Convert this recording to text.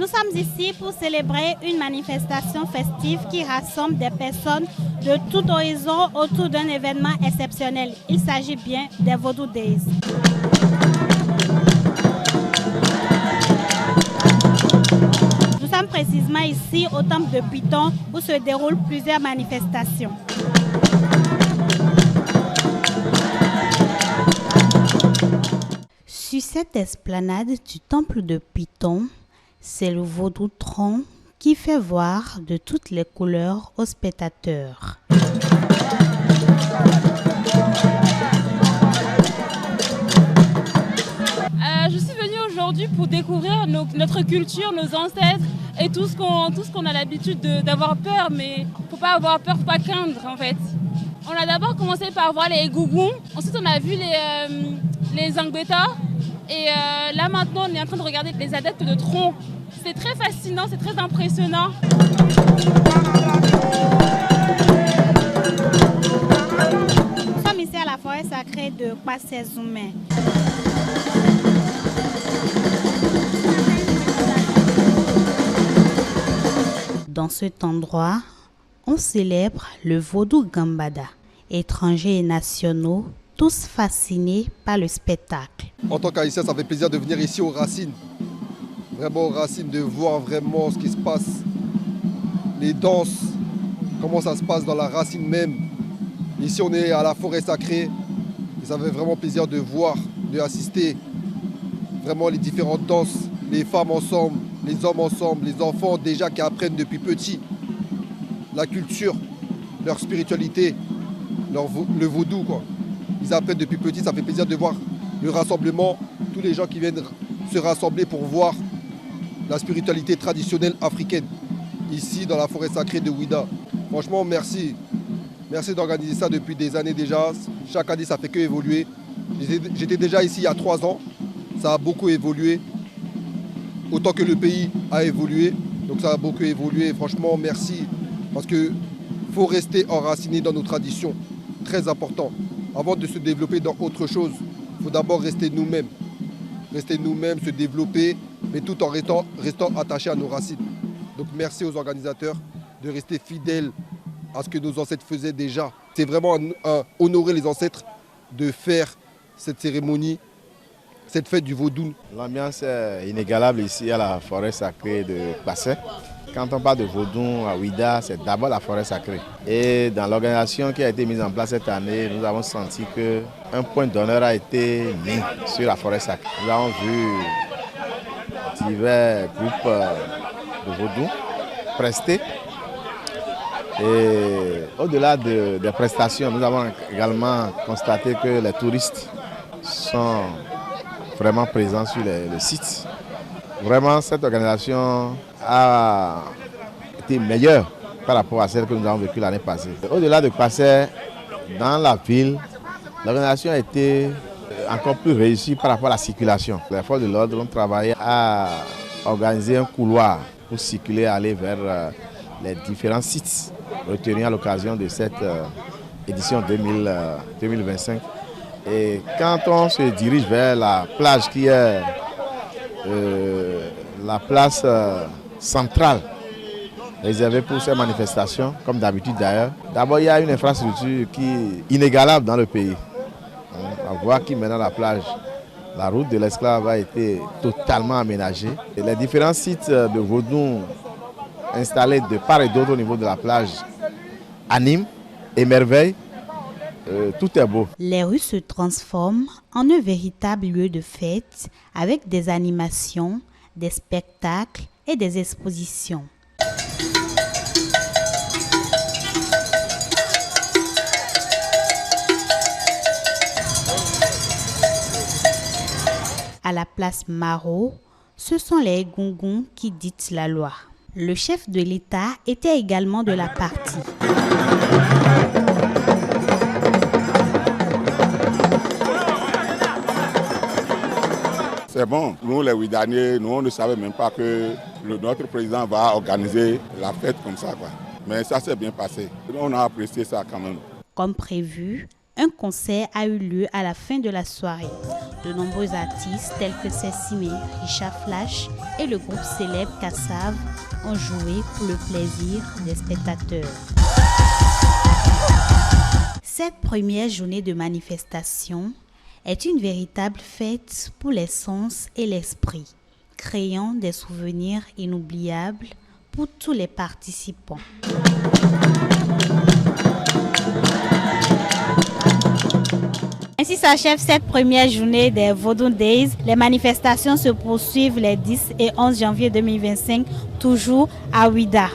Nous sommes ici pour célébrer une manifestation festive qui rassemble des personnes de tout horizon autour d'un événement exceptionnel. Il s'agit bien des Vodou Days. Nous sommes précisément ici au temple de Python où se déroulent plusieurs manifestations. Sur cette esplanade du temple de Python, c'est le Vaudou-tron qui fait voir de toutes les couleurs aux spectateurs. Je suis venue aujourd'hui pour découvrir notre culture, nos ancêtres et tout ce qu'on a l'habitude d'avoir peur, mais il ne faut pas avoir peur, il ne faut pas craindre en fait. On a d'abord commencé par voir les gougous, ensuite on a vu les Angbeta et là maintenant on est en train de regarder les adeptes de tronc. C'est très fascinant, c'est très impressionnant. Nous sommes ici à la forêt sacrée de Kwasé-Zoumé. Dans cet endroit, on célèbre le Vaudou Gambada. Étrangers et nationaux, tous fascinés par le spectacle. En tant qu'haïtien, ça fait plaisir de venir ici aux Racines. Vraiment aux Racines, de voir vraiment ce qui se passe. Les danses, comment ça se passe dans la racine même. Ici, on est à la forêt sacrée. Et ça fait vraiment plaisir de voir, d'assister vraiment les différentes danses. Les femmes ensemble, les hommes ensemble, les enfants déjà qui apprennent depuis petit la culture, leur spiritualité, le vaudou, quoi. Ils apprennent depuis petit, ça fait plaisir de voir le rassemblement, tous les gens qui viennent se rassembler pour voir la spiritualité traditionnelle africaine, ici dans la forêt sacrée de Ouida. Franchement, merci. Merci d'organiser ça depuis des années déjà. Chaque année, ça fait que évoluer. J'étais déjà ici il y a 3 ans, ça a beaucoup évolué. Autant que le pays a évolué, donc ça a beaucoup évolué. Franchement, merci. Parce qu'il faut rester enraciné dans nos traditions. Très important. Avant de se développer dans autre chose, il faut d'abord rester nous-mêmes. Rester nous-mêmes, se développer, mais tout en restant attachés à nos racines. Donc merci aux organisateurs de rester fidèles à ce que nos ancêtres faisaient déjà. C'est vraiment honorer les ancêtres de faire cette cérémonie, cette fête du vaudou. L'ambiance est inégalable ici à la forêt sacrée de Kwasé. Quand on parle de vaudou à Ouida, c'est d'abord la forêt sacrée. Et dans l'organisation qui a été mise en place cette année, nous avons senti qu'un point d'honneur a été mis sur la forêt sacrée. Nous avons vu divers groupes de vaudou prestés. Et au-delà des prestations, nous avons également constaté que les touristes sont vraiment présents sur le site. Vraiment, cette organisation a été meilleure par rapport à celle que nous avons vécue l'année passée. Au-delà de Kwasé, dans la ville, l'organisation a été encore plus réussie par rapport à la circulation. Les forces de l'ordre ont travaillé à organiser un couloir pour circuler, aller vers les différents sites retenus à l'occasion de cette édition 2025. Et quand on se dirige vers la plage qui est la place centrale réservée pour ces manifestations, comme d'habitude d'ailleurs, d'abord il y a une infrastructure qui est inégalable dans le pays. La voie qui mène à la plage, la route de l'esclave a été totalement aménagée. Et les différents sites de vaudou installés de part et d'autre au niveau de la plage animent, émerveillent. Tout est beau. Les rues se transforment en un véritable lieu de fête avec des animations, des spectacles et des expositions. À la place Maro, ce sont les Gungun qui dictent la loi. Le chef de l'État était également de la partie. C'est bon, nous les Ouidaniens, nous on ne savait même pas que notre président va organiser la fête comme ça, quoi. Mais ça s'est bien passé. On a apprécié ça quand même. Comme prévu, Un concert a eu lieu à la fin de la soirée. De nombreux artistes tels que Cécimé, Richard Flash et le groupe célèbre Kassav ont joué pour le plaisir des spectateurs. Cette première journée de manifestation est une véritable fête pour les sens et l'esprit, créant des souvenirs inoubliables pour tous les participants. Ainsi s'achève cette première journée des Vodou Days. Les manifestations se poursuivent les 10 et 11 janvier 2025, toujours à Ouidah.